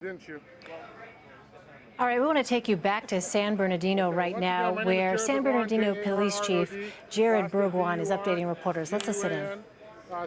Didn't you? All right, we want to take you back to San Bernardino right now, where San Bernardino Police Chief Jared Burgwan is updating reporters. Let's listen in.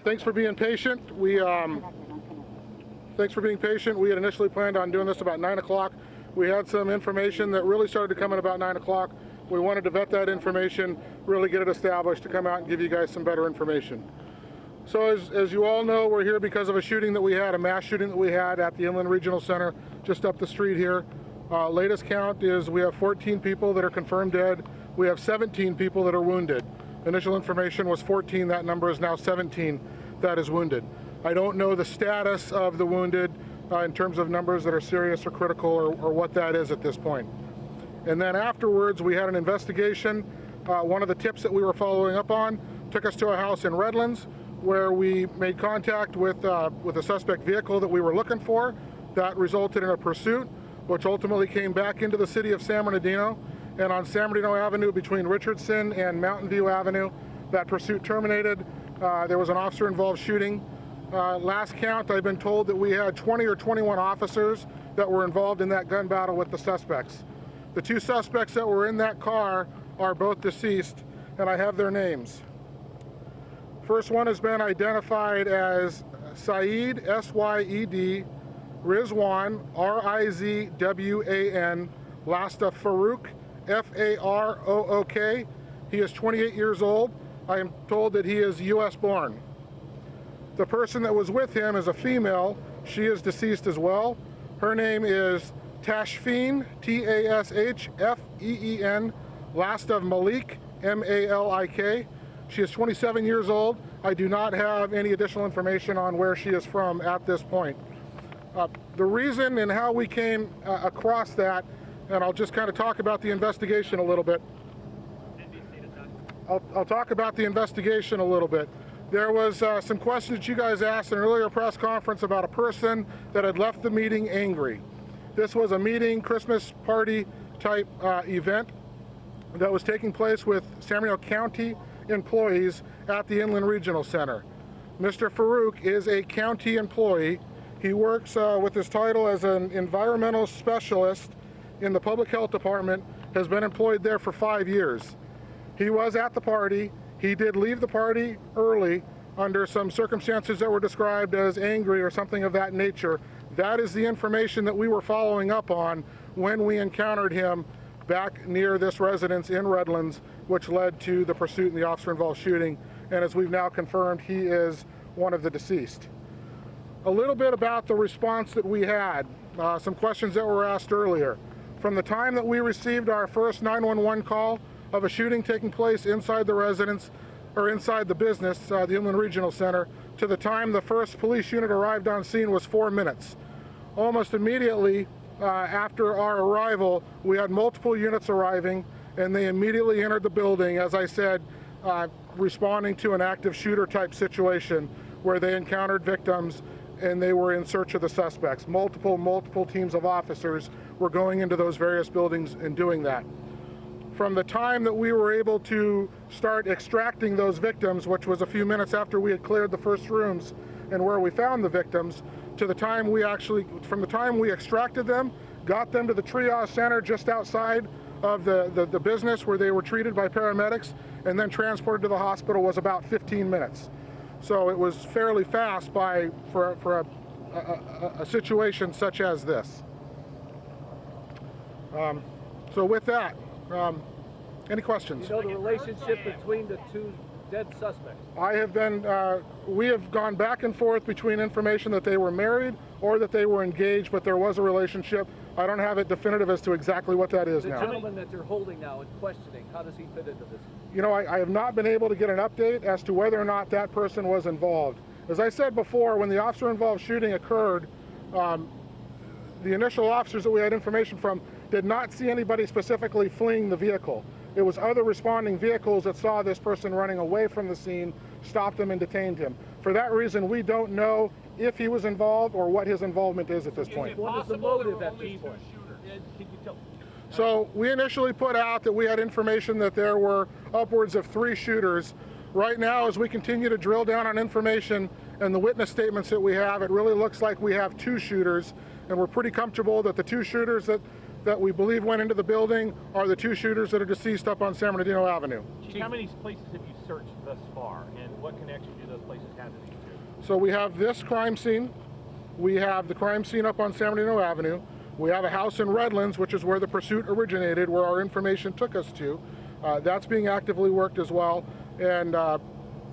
Thanks for being patient. Thanks for being patient. We had initially planned on doing this about 9 o'clock. We had some information that really started to come in about 9 o'clock. We wanted to vet that information, really get it established to come out and give you guys some better information. So as you all know, we're here because of a shooting that we had, a mass shooting that we had at the Inland Regional Center just up the street here. Latest count is we have 14 people that are confirmed dead. We have 17 people that are wounded. Initial information was 14. That number is now 17 that is wounded. I don't know the status of the wounded in terms of numbers that are serious or critical or what that is at this point. And then afterwards, we had an investigation. One of the tips that we were following up on took us to a house in Redlands, where we made contact with a suspect vehicle that we were looking for. That resulted in a pursuit, which ultimately came back into the city of San Bernardino. And on San Bernardino Avenue between Richardson and Mountain View Avenue, that pursuit terminated. There was an officer-involved shooting. Last count, I've been told that we had 20 or 21 officers that were involved in that gun battle with the suspects. The two suspects that were in that car are both deceased, and I have their names. First one has been identified as Syed, S-Y-E-D, Rizwan, R-I-Z-W-A-N, last of Farook, F-A-R-O-O-K. He is 28 years old. I am told that he is U.S. born. The person that was with him is a female. She is deceased as well. Her name is Tashfeen, T-A-S-H-F-E-E-N, last of Malik, M-A-L-I-K. She is 27 years old. I do not have any additional information on where she is from at this point. The reason and how we came across that, and I'll just kind of talk about the investigation a little bit. I'll talk about the investigation a little bit. There was some questions that you guys asked in an earlier press conference about a person that had left the meeting angry. This was a meeting, Christmas party type event that was taking place with San Bernardino County employees at the Inland Regional Center. Mr. Farook is a county employee. He works with his title as an environmental specialist in the public health department, has been employed there for 5 years. He was at the party. He did leave the party early under some circumstances that were described as angry or something of that nature. That is the information that we were following up on when we encountered him back near this residence in Redlands, which led to the pursuit and the officer-involved shooting. And as we've now confirmed, he is one of the deceased. A little bit about the response that we had, some questions that were asked earlier. From the time that we received our first 911 call of a shooting taking place inside the residence, or inside the business, the Inland Regional Center, to the time the first police unit arrived on scene was 4 minutes. Almost immediately after our arrival, we had multiple units arriving, and they immediately entered the building, as I said, responding to an active shooter type situation where they encountered victims and they were in search of the suspects. Multiple teams of officers were going into those various buildings and doing that. From the time that we were able to start extracting those victims, which was a few minutes after we had cleared the first rooms and where we found the victims, to the time from the time we extracted them, got them to the triage center just outside of the business where they were treated by paramedics, and then transported to the hospital was about 15 minutes. So it was fairly fast for a situation such as this. So with that, any questions? You know the relationship between the two dead suspects? We have gone back and forth between information that they were married or that they were engaged, but there was a relationship. I don't have it definitive as to exactly what that is now. The gentleman that you're holding now and questioning, how does he fit into this? You know, I have not been able to get an update as to whether or not that person was involved. As I said before, when the officer-involved shooting occurred, the initial officers that we had information from did not see anybody specifically fleeing the vehicle. It was other responding vehicles that saw this person running away from the scene, stopped him and detained him. For that reason, we don't know if he was involved or what his involvement is at this point. What is the motive at this point? So we initially put out that we had information that there were upwards of 3 shooters. Right now, as we continue to drill down on information and the witness statements that we have, it really looks like we have 2 shooters. and we're pretty comfortable that the two shooters that we believe went into the building are the two shooters that are deceased up on San Bernardino Avenue. Chief, how many places have you searched thus far, and what connection do those places have to these two? So we have this crime scene. We have the crime scene up on San Bernardino Avenue. We have a house in Redlands, which is where the pursuit originated, where our information took us to. That's being actively worked as well. And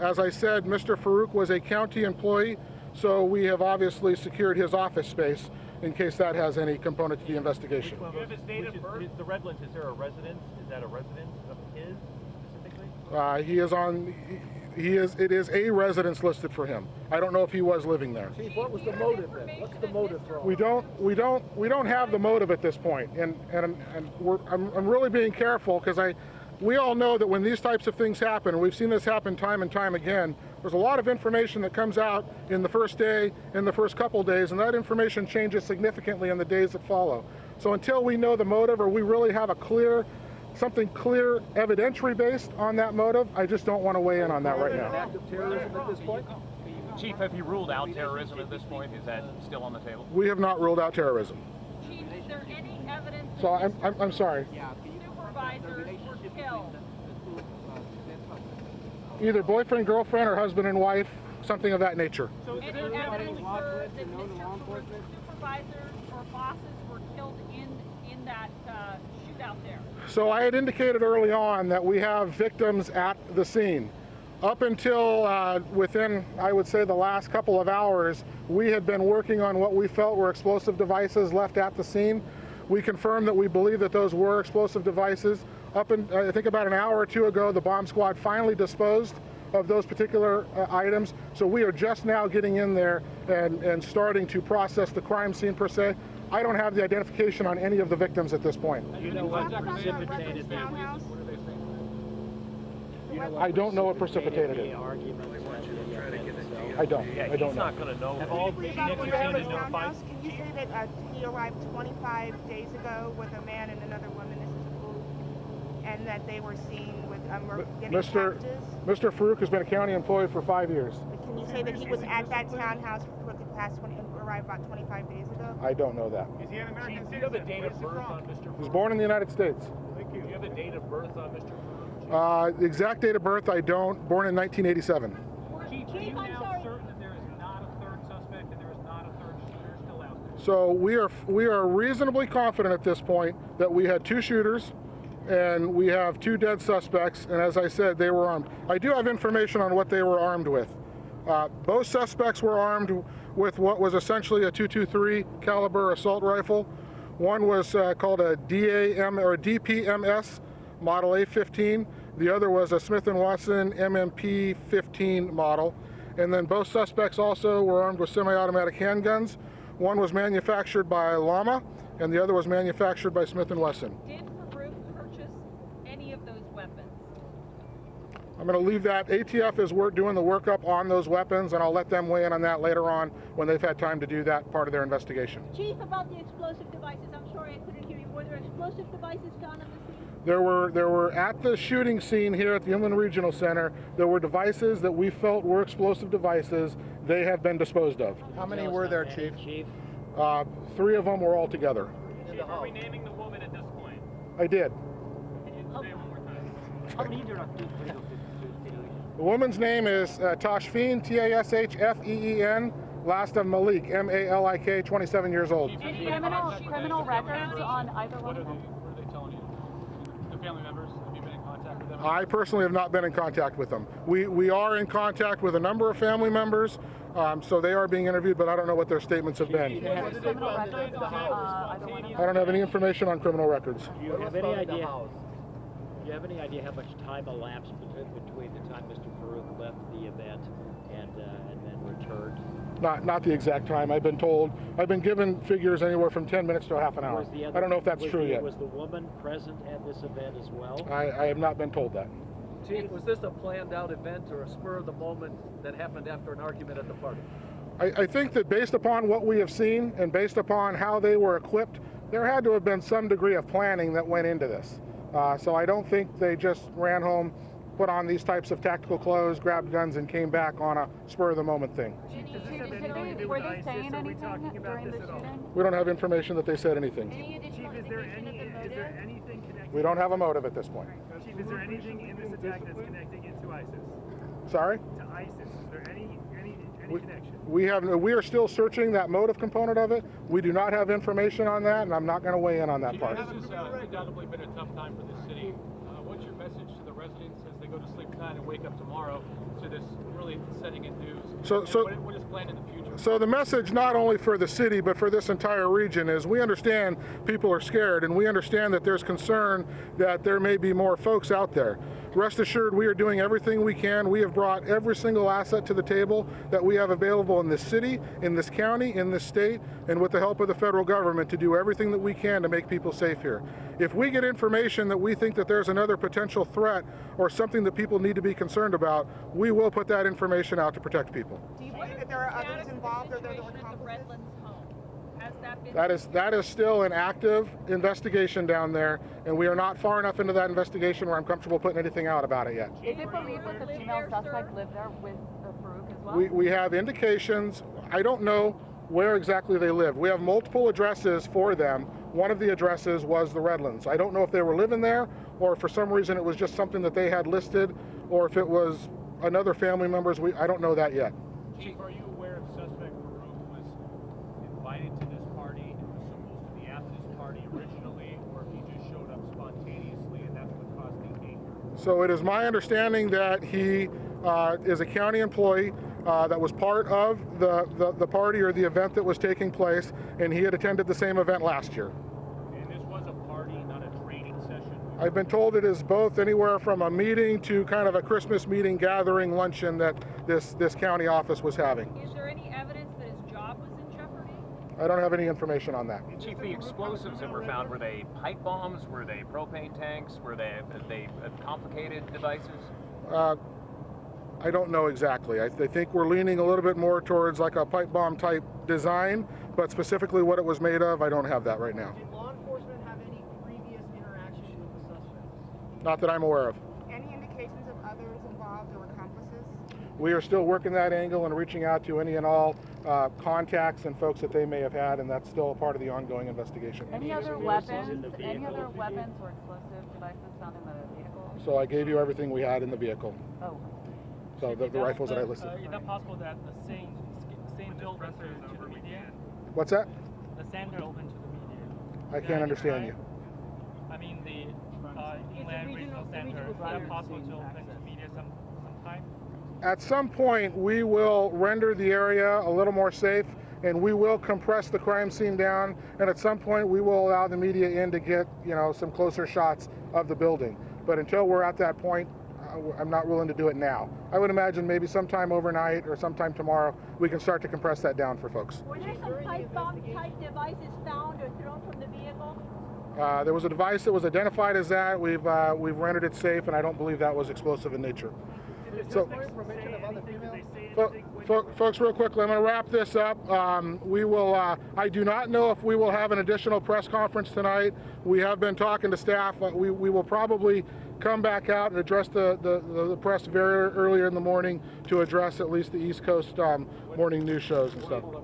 as I said, Mr. Farook was a county employee, so we have obviously secured his office space in case that has any component to the investigation. Do you have his date of birth? The Redlands, is there a residence? Is that a residence of his specifically? It is a residence listed for him. I don't know if he was living there. Chief, what was the motive then? What's the motive for all We don't have the motive at this point, and I'm really being careful because we all know that when these types of things happen, and we've seen this happen time and time again, there's a lot of information that comes out in the first day, in the first couple days, and that information changes significantly in the days that follow. So until we know the motive, or we really have something clear evidentiary based on that motive, I just don't want to weigh in on that right now. act of terrorism at this point? Chief, have you ruled out terrorism at this point? Is that still on the table? We have not ruled out terrorism. Chief, is there any evidence So that I'm sorry. supervisors were killed? Either boyfriend, girlfriend, or husband and wife, something of that nature. Any evidence that Mr. Farook's supervisors or bosses were killed in that shootout there? So I had indicated early on that we have victims at the scene. Up until within, I would say, the last couple of hours, we had been working on what we felt were explosive devices left at the scene. We confirmed that we believe that those were explosive devices. I think about an hour or two ago, the bomb squad finally disposed of those particular items. So we are just now getting in there and starting to process the crime scene per se. I don't have the identification on any of the victims at this point. Do you know what precipitated the I don't know what precipitated it. I don't. Yeah, I don't he's know. not going to know. Have all Can you say that he arrived 25 days ago with a man and another woman, this is a booth, and that they were seen with getting Mr. Farook has been a county employee for 5 years. Can you say that he was at that townhouse for the past arrived about 25 days ago? I don't know that. Is he an American citizen? Do you have the date of birth on Mr. Farook? He was born in the United States. Thank you. Do you have the date of birth on Mr. Farook? The exact date of birth, I don't. Born in 1987. Chief, are you now certain that there is not a third suspect and there is not a third shooter still out there? So we are reasonably confident at this point that we had two shooters and we have two dead suspects, and as I said, they were armed. I do have information on what they were armed with. Both suspects were armed with what was essentially a .223 caliber assault rifle. One was called a DPMS model A15. The other was a Smith & Wesson MMP 15 model. And then both suspects also were armed with semi-automatic handguns. One was manufactured by Llama, and the other was manufactured by Smith & Wesson. Did Farook purchase any of those weapons? I'm going to leave that. ATF is doing the workup on those weapons, and I'll let them weigh in on that later on when they've had time to do that part of their investigation. Chief, about the explosive devices, I'm sorry I couldn't hear you. Were there explosive devices found on the scene? There were at the shooting scene here at the Inland Regional Center, there were devices that we felt were explosive devices. They have been disposed of. How many were there, Chief? Three of them were all together. Chief, are we naming the woman at this point? I did. Can you say it one more time? How many did The woman's name is Tashfeen, Tashfeen, last of Malik, Malik, 27 years old. Any criminal records on either one of them? What are they telling you? The family members? Have you been in contact with them? I personally have not been in contact with them. We are in contact with a number of family members, so they are being interviewed, but I don't know what their statements have been. Criminal records on either one of them? I don't have any information on criminal records. Do you have any idea? Do you have any idea how much time elapsed between the time Mr. Farook left the event and then returned? Not the exact time. I've been given figures anywhere from 10 minutes to a half an hour. I don't know if that's true yet. Was the woman present at this event as well? I have not been told that. Chief, was this a planned out event or a spur of the moment that happened after an argument at the party? I think that based upon what we have seen and based upon how they were equipped, there had to have been some degree of planning that went into this. So I don't think they just ran home, put on these types of tactical clothes, grabbed guns, and came back on a spur-of-the-moment thing. Were they saying anything during the shooting? We don't have information that they said anything. Chief, is there anything connected? We don't have a motive at this point. Chief, is there anything in this attack that's connecting it to ISIS? Sorry? To ISIS, is there any connection? We are still searching that motive component of it. We do not have information on that, and I'm not going to weigh in on that part. This has undoubtedly been a tough time for the city. What's your message to the residents as they go to sleep tonight and wake up tomorrow to this really setting in news? What is planned in the future? So the message, not only for the city, but for this entire region, is we understand people are scared, and we understand that there's concern that there may be more folks out there. Rest assured, we are doing everything we can. We have brought every single asset to the table that we have available in this city, in this county, in this state, and with the help of the federal government to do everything that we can to make people safe here. If we get information that we think that there's another potential threat or something that people need to be concerned about, we will put that information out to protect people. Do you believe that there are others involved or there are accomplices? That is still an active investigation down there, and we are not far enough into that investigation where I'm comfortable putting anything out about it yet. Is it believed that the female suspect lived there with Farook as well? We have indications. I don't know where exactly they lived. We have multiple addresses for them. One of the addresses was the Redlands. I don't know if they were living there or if for some reason it was just something that they had listed or if it was another family members. I don't know that yet. Chief, are you aware if suspect Farook was invited to this party and was supposed to be at this party originally, or if he just showed up spontaneously and that's what caused the anger? So it is my understanding that he is a county employee that was part of the party or the event that was taking place, and he had attended the same event last year. And this was a party, not a training session? I've been told it is both, anywhere from a meeting to kind of a Christmas meeting gathering luncheon that this county office was having. Is there any evidence that his job was in jeopardy? I don't have any information on that. Chief, the explosives that were found, were they pipe bombs? Were they propane tanks? Were they complicated devices? I don't know exactly. I think we're leaning a little bit more towards like a pipe bomb type design, but specifically what it was made of, I don't have that right now. Did law enforcement have any previous interaction with the suspects? Not that I'm aware of. Any indications of others involved or accomplices? We are still working that angle and reaching out to any and all contacts and folks that they may have had, and that's still a part of the ongoing investigation. Any other weapons or explosive devices found in the vehicle? So I gave you everything we had in the vehicle. Oh. So the rifles that I listed. Is that possible that the same building to the media? What's that? The sender open to the media. I can't understand you. I mean the inland regional center. Is that possible to open to media sometime? At some point, we will render the area a little more safe, and we will compress the crime scene down. And at some point, we will allow the media in to get, some closer shots of the building. But until we're at that point, I'm not willing to do it now. I would imagine maybe sometime overnight or sometime tomorrow, we can start to compress that down for folks. Were there some pipe bomb type devices found or thrown from the vehicle? There was a device that was identified as that. We've rendered it safe, and I don't believe that was explosive in nature. So, folks, real quickly, I'm going to wrap this up. I do not know if we will have an additional press conference tonight. We have been talking to staff. We will probably come back out and address the press very earlier in the morning to address at least the East Coast morning news shows and stuff. Your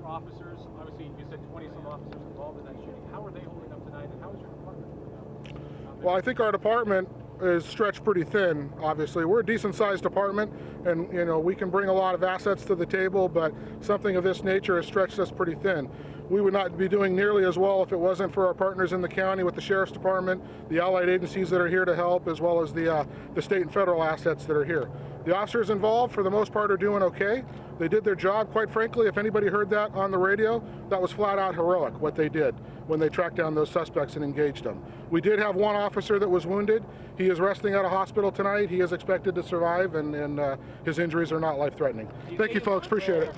officers, obviously you said 20-some officers involved in that shooting. How are they holding up tonight, and how is your department holding up? Well, I think our department is stretched pretty thin, obviously. We're a decent-sized department, and we can bring a lot of assets to the table, but something of this nature has stretched us pretty thin. We would not be doing nearly as well if it wasn't for our partners in the county with the Sheriff's Department, the allied agencies that are here to help, as well as the state and federal assets that are here. The officers involved, for the most part, are doing okay. They did their job, quite frankly. If anybody heard that on the radio, that was flat out heroic, what they did when they tracked down those suspects and engaged them. We did have one officer that was wounded. He is resting at a hospital tonight. He is expected to survive, and his injuries are not life-threatening. Thank you, folks. Appreciate it.